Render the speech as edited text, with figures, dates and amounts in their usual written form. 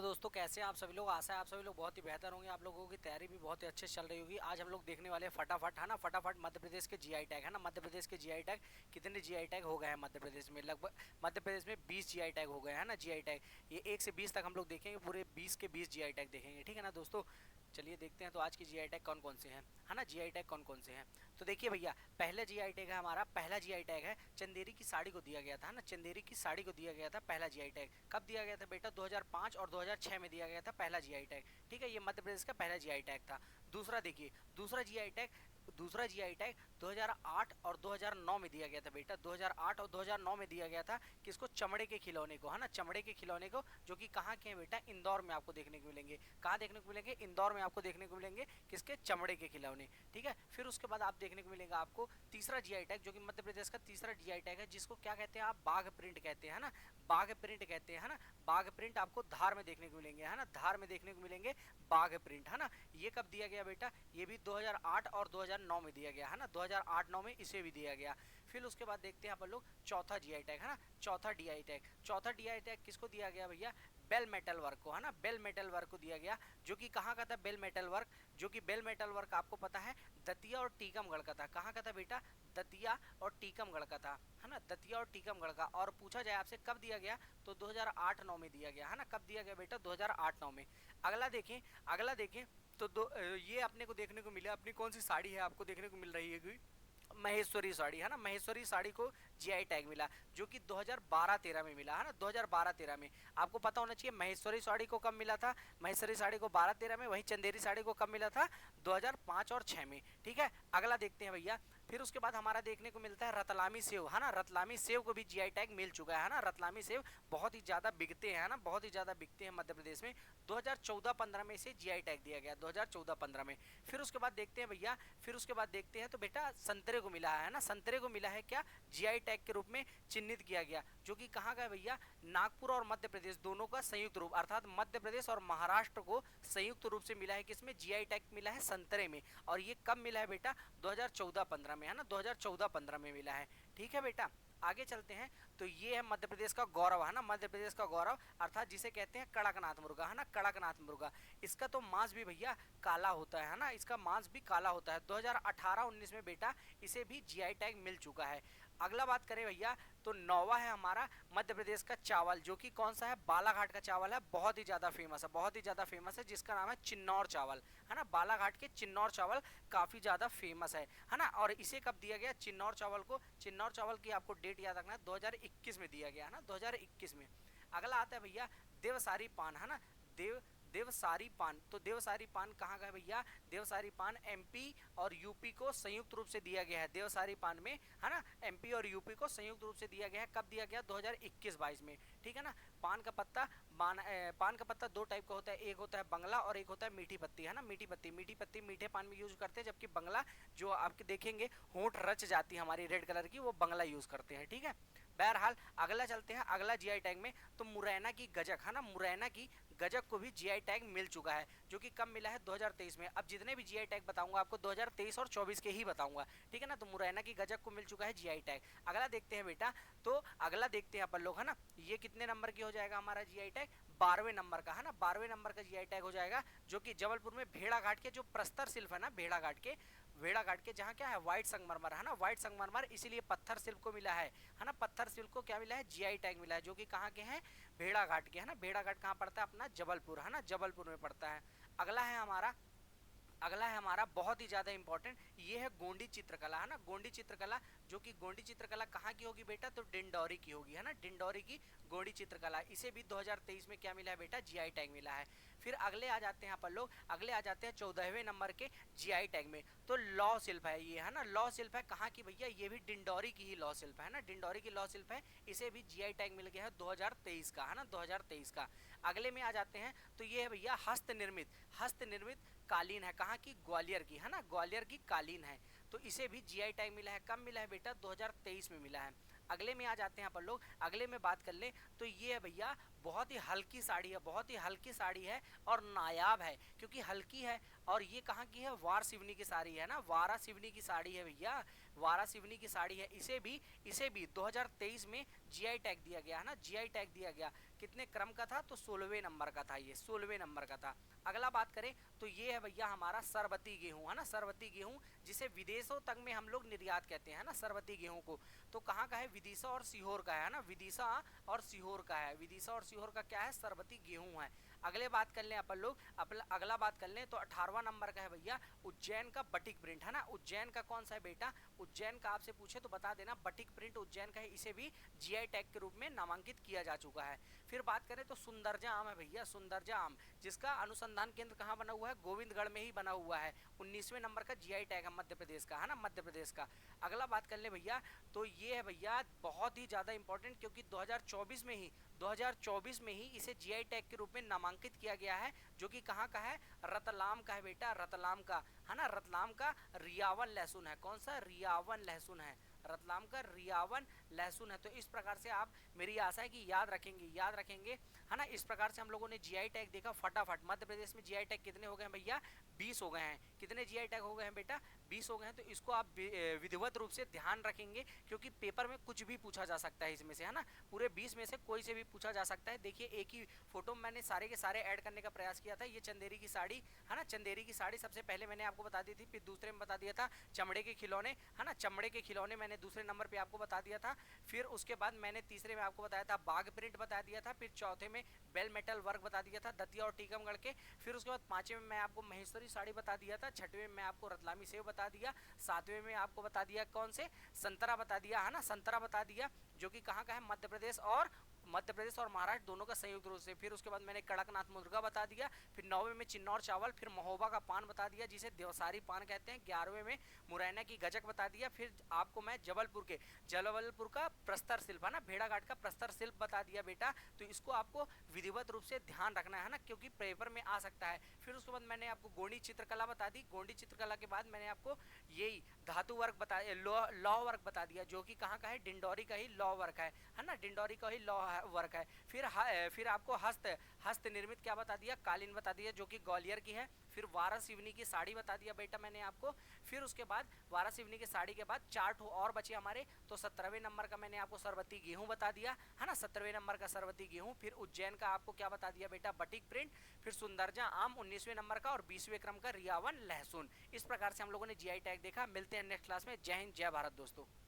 Hello दोस्तों, कैसे हैं आप सभी लोग। आशा है आप सभी लोग बहुत ही बेहतर होंगे। आप लोगों की तैयारी भी बहुत ही अच्छे से चल रही होगी। आज हम लोग देखने वाले हैं फटाफट, है ना, फटाफट मध्य प्रदेश के जीआई टैग, है ना। मध्य प्रदेश के जीआई टैग कितने जीआई टैग हो गए हैं मध्य प्रदेश में। लगभग मध्य प्रदेश में 20 जीआई टैग हो गए हैं ना। जीआई टैग ये 1 से 20 तक हम लोग देखेंगे, पूरे 20 के 20 जीआई टैग देखेंगे, ठीक है ना दोस्तों। चलिए देखते हैं तो आज की जीआई टैग कौन कौन से हैं, है ना। जीआई टैग कौन कौन से हैं तो देखिए भैया, पहला जीआई टैग है हमारा, पहला जीआई टैग है चंदेरी की साड़ी को दिया गया था, है ना। चंदेरी की साड़ी को दिया गया था पहला जीआई टैग। कब दिया गया था बेटा? 2005 और 2006 में दिया गया था पहला जीआई टैग, ठीक है। ये मध्य प्रदेश का पहला जीआई टैग था। दूसरा देखिए, दूसरा जीआई टैग 2008 और 2009 में दिया गया था बेटा। 2008 और 2009 में दिया गया था किसको? चमड़े के खिलौने को, है ना। चमड़े के खिलौने को, जो कि कहाँ के हैं बेटा? इंदौर में आपको देखने को मिलेंगे। कहाँ देखने को मिलेंगे? इंदौर में आपको देखने को मिलेंगे। किसके? चमड़े के खिलौने, ठीक है। फिर उसके बाद आप देखने को मिलेगा आपको तीसरा जीआई टैग, जो कि मध्य प्रदेश का तीसरा जीआई टैग है, जिसको क्या कहते हैं आप? बाघ प्रिंट कहते हैं, है ना। बाघ प्रिंट कहते हैं, है ना। बाघ प्रिंट आपको धार में देखने को मिलेंगे, है ना। धार में देखने को मिलेंगे बाघ प्रिंट, है ना। ये कब दिया गया बेटा? ये भी 2008 और 2009 में दिया गया, है ना। 2008-9 में इसे भी दिया गया। फिर उसके बाद देखते हैं अपन लोग चौथा जीआई टैग, है ना। चौथा डीआई टैग किसको दिया गया भैया? बेल मेटल वर्क को, है ना। बेल मेटल वर्क को दिया गया, जो कि कहाँ का था? बेल मेटल वर्क, जो कि बेल मेटल वर्क आपको पता है दतिया और टीकमगढ़ का था। कहाँ का था बेटा? दतिया और टीकमगढ़ का था, है ना। दतिया और टीकमगढ़ का। और पूछा जाए आपसे कब दिया गया, तो 2008-9 में दिया गया, है ना। कब दिया गया बेटा? 2008-9 में। अगला देखें तो ये अपने को देखने को मिला, अपनी कौन सी साड़ी है आपको देखने को मिल रही है? महेश्वरी साड़ी, है ना। महेश्वरी साड़ी को जीआई टैग मिला, जो कि 2012-13 में मिला, है ना। 2012-13 में। आपको पता होना चाहिए महेश्वरी साड़ी को कब मिला था। महेश्वरी साड़ी को 12-13 में। वहीं चंदेरी साड़ी को कब मिला था? 2005 और 6 में, ठीक है। अगला देखते हैं भैया। फिर उसके बाद हमारा देखने को मिलता है रतलामी सेव, है ना। रतलामी सेव को भी जीआई टैग मिल चुका है ना। रतलामी सेव बहुत ही ज़्यादा बिकते हैं, है ना। बहुत ही ज़्यादा बिकते हैं मध्य प्रदेश में। 2014-15 में इसे जीआई टैग दिया गया, 2014-15 में। फिर उसके बाद देखते हैं भैया, फिर उसके बाद देखते हैं तो बेटा संतरे को मिला है ना। संतरे को मिला है क्या? जीआई टैग के रूप में चिन्हित किया गया, जो कि कहाँ का है भैया? नागपुर और मध्य प्रदेश दोनों का संयुक्त रूप, अर्थात मध्य प्रदेश और महाराष्ट्र को संयुक्त रूप से मिला है। किसमें? जीआई टैग मिला है संतरे में। और ये कब मिला है बेटा? 2014-15 में, है ना। 2014-15 में मिला है, ठीक है बेटा। आगे चलते हैं तो ये है मध्य प्रदेश का गौरव, है ना। मध्य प्रदेश का गौरव, अर्थात जिसे कहते हैं कड़कनाथ मुर्गा, है ना। कड़कनाथ मुर्गा। इसका तो मांस भी भैया काला होता है ना। इसका मांस भी काला होता है। 2018-19 में बेटा इसे भी जीआई टैग मिल चुका है। अगला बात करें भैया तो नौवा है हमारा मध्य प्रदेश का चावल, जो कि कौन सा है? बालाघाट का चावल है। बहुत ही ज़्यादा फेमस है, बहुत ही ज़्यादा फेमस है, जिसका नाम है चिन्नौर चावल, है ना। बालाघाट के चिन्नौर चावल काफ़ी ज़्यादा फेमस है ना। और इसे कब दिया गया चिन्नौर चावल को? चिन्नौर चावल की आपको डेट याद रखना है, 2021 में दिया गया, है ना। 2021 में। अगला आता है भैया देवसारी पान, है ना। देवसारी पान, तो देवसारी पान कहाँ का है भैया? देवसारी पान एमपी और यूपी को संयुक्त रूप से दिया गया है। देवसारी पान में, है ना, एमपी और यूपी को संयुक्त रूप से दिया गया है। कब दिया गया? 2021-22 में, ठीक है ना। पान का पत्ता, पान का पत्ता दो टाइप का होता है, एक होता है बंगला और एक होता है मीठी पत्ती, है ना। मीठी पत्ती मीठे पान में यूज करते हैं, जबकि बंगला जो आपके देखेंगे होंठ रच जाती है हमारी रेड कलर की, वो बंगला यूज करते हैं, ठीक है। बहरहाल अगला चलते हैं, अगला जीआई टैग में तो मुरैना की गजक, है ना। मुरैना की गजक को भी जीआई टैग मिल चुका है, जो कि कब मिला है? 2023 में। अब जितने भी जीआई टैग बताऊंगा आपको 2023 और 24 के ही बताऊंगा, ठीक है ना। तो मुरैना की गजक को मिल चुका है जीआई टैग। अगला देखते हैं बेटा, तो अगला देखते हैं अपन लोग, है ना। ये कितने नंबर की हो जाएगा हमारा जीआई टैग? 12वें नंबर का, है ना। 12वें नंबर का जीआई टैग हो जाएगा, जो कि जबलपुर में भेड़ाघाट के जो प्रस्तर शिल्प है ना, भेड़ाघाट के जहाँ क्या है? व्हाइट संगमरमर, है ना। व्हाइट संगमरमर, इसीलिए पत्थर शिल्प को मिला है ना। पत्थर शिल्प को क्या मिला है? जीआई टैग मिला है, जो कि कहाँ के हैं? भेड़ाघाट के, है ना। भेड़ाघाट कहाँ पड़ता है अपना? जबलपुर, है ना। जबलपुर में पड़ता है। अगला है हमारा बहुत ही ज़्यादा इंपॉर्टेंट, ये है गोंडी चित्रकला, है ना। गोंडी चित्रकला, जो कि गोंडी चित्रकला कहाँ की होगी बेटा? तो डिंडौरी की होगी, है ना। डिंडौरी की गोंडी चित्रकला, इसे भी 2023 में क्या मिला है बेटा? जीआई टैग मिला है। फिर अगले आ जाते हैं अपन लोग, अगले आ जाते हैं 14वें नंबर के जीआई टैग में, तो लौ शिल्प है ये, है ना। लौ शिल्प है कहाँ की भैया? ये भी डिंडौरी की ही लौ शिल्प है ना। डिंडौरी की लौ शिल्प है, इसे भी जीआई टैग मिल गया है 2023 का, है ना। 2023 का। अगले में आ जाते हैं तो ये है भैया हस्त निर्मित कालीन है, कहाँ की? ग्वालियर की, है ना। ग्वालियर की कालीन है, तो इसे भी जीआई टैग मिला है। कब मिला है बेटा? 2023 में मिला है। अगले में आ जाते हैं अपन लोग, अगले में बात कर लें तो ये है भैया बहुत ही हल्की साड़ी है, बहुत ही हल्की साड़ी है और नायाब है क्योंकि हल्की है। और ये कहाँ की है, वार सिवनी की साड़ी है ना, वारा सिवनी की साड़ी है भैया, वारा सिवनी की साड़ी है। इसे भी 2023 में जीआई टैग दिया गया है ना, जीआई टैग दिया गया। कितने क्रम का था, तो 16वें नंबर का था, ये 16वें नंबर का था। अगला बात करें तो ये है भैया हमारा सरबती गेहूं है ना, सरबती गेहूं, जिसे विदेशों तक में हम लोग निर्यात कहते हैं ना सरबती गेहूं को। तो कहाँ का है, विदिशा और सीहोर का है ना, विदिशा और सीहोर का है, विदिशा और सीहोर का क्या है, सरबती गेहूं है। अगले बात कर लें अपन लोग, अगला बात कर लें तो 18वां नंबर का है भैया उज्जैन का बटिक प्रिंट है ना। उज्जैन का कौन सा है बेटा, उज्जैन का आपसे पूछे तो बता देना, बटिक प्रिंट उज्जैन का है, इसे भी जीआई टैग के रूप में नामांकित किया जा चुका है। फिर बात करें तो सुंदरजा आम है भैया, सुंदरजा आम, जिसका अनुसंधान केंद्र कहाँ बना हुआ है, गोविंदगढ़ में ही बना हुआ है। 19वें नंबर का जीआई टैग है मध्य प्रदेश का है ना, मध्य प्रदेश का। अगला बात कर ले भैया तो ये है भैया बहुत ही ज़्यादा इंपॉर्टेंट, क्योंकि 2024 में ही इसे जीआई टैग के रूप में नामांकित किया गया है, जो कि कहाँ का है, रतलाम का है बेटा, रतलाम का है ना, रतलाम का रियावन लहसुन है। कौन सा, रियावन लहसुन है, रतलाम का रियावन लहसुन है। तो इस प्रकार से आप, मेरी आशा है कि याद रखेंगे है ना। इस प्रकार से हम लोगों ने जीआई टैग देखा फटाफट। मध्य प्रदेश में जीआई टैग कितने हो गए हैं भैया, 20 हो गए हैं। कितने जीआई टैग हो गए हैं बेटा, 20 हो गए हैं। तो इसको आप विधिवत रूप से ध्यान रखेंगे, क्योंकि पेपर में कुछ भी पूछा जा सकता है इसमें से है ना, पूरे 20 में से कोई से भी पूछा जा सकता है। देखिए एक ही फोटो में मैंने सारे के सारे ऐड करने का प्रयास किया था। ये चंदेरी की साड़ी है ना, चंदेरी की साड़ी सबसे पहले मैंने आपको बता दी थी, फिर दूसरे में बता दिया था चमड़े के खिलौने है ना, चमड़े के खिलौने मैंने दूसरे नंबर पे आपको बता दिया था। फिर उसके बाद मैंने तीसरे में आपको बताया था बाग प्रिंट बता दिया था। फिर चौथे में बेल मेटल वर्क बता दिया था दतिया और टीकमगढ़ के। फिर उसके बाद पांचवें में मैं आपको महेश्वरी साड़ी बता दिया था। छठवें में मैं आपको रतलामी सेव बता दिया। सातवें में आपको बता दिया कौन से, संतरा बता दिया है ना, संतरा बता दिया, जो कि कहाँ का है, मध्य प्रदेश और महाराष्ट्र दोनों का संयुक्त रूप से। फिर उसके बाद मैंने कड़कनाथ मुर्गा बता दिया। फिर 9वें में चिन्नौर चावल, फिर महोबा का पान बता दिया जिसे देवसारी पान कहते हैं। 11वें में मुरैना की गजक बता दिया। फिर आपको मैं जबलपुर का प्रस्तर शिल्प है ना, भेड़ाघाट का प्रस्तर शिल्प बता दिया बेटा। तो इसको आपको विधिवत रूप से ध्यान रखना है ना, क्योंकि पेपर में आ सकता है। फिर उसके बाद मैंने आपको गोंडी चित्रकला बता दी। गोंडी चित्रकला के बाद मैंने आपको यही धातु वर्क बता, लॉ वर्क बता दिया, जो कि कहाँ का है, डिंडोरी का ही लॉ वर्क है ना, डिंडोरी का ही लॉ वर्क है। फिर आपको हस्त निर्मित क्या बता दिया, कालीन बता दिया, जो कि ग्वालियर की है। फिर वारा सिवनी की साड़ी बता दिया बेटा मैंने आपको। फिर उसके बाद वारा सिवनी की साड़ी के बाद 4 ठो और बचे हमारे, तो 17वें नंबर का मैंने आपको सरबती गेहूं बता दिया है ना, 17वें नंबर का सरबती गेहूं। फिर उज्जैन का आपको क्या बता दिया बेटा, बटिक प्रिंट। फिर सुंदरजा आम 19वें नंबर का, और 20वें क्रम का रियावन लहसुन। इस प्रकार से हम लोगों ने जीआई टैग देखा। मिलते हैं नेक्स्ट क्लास में। जय हिंद, जय भारत दोस्तों।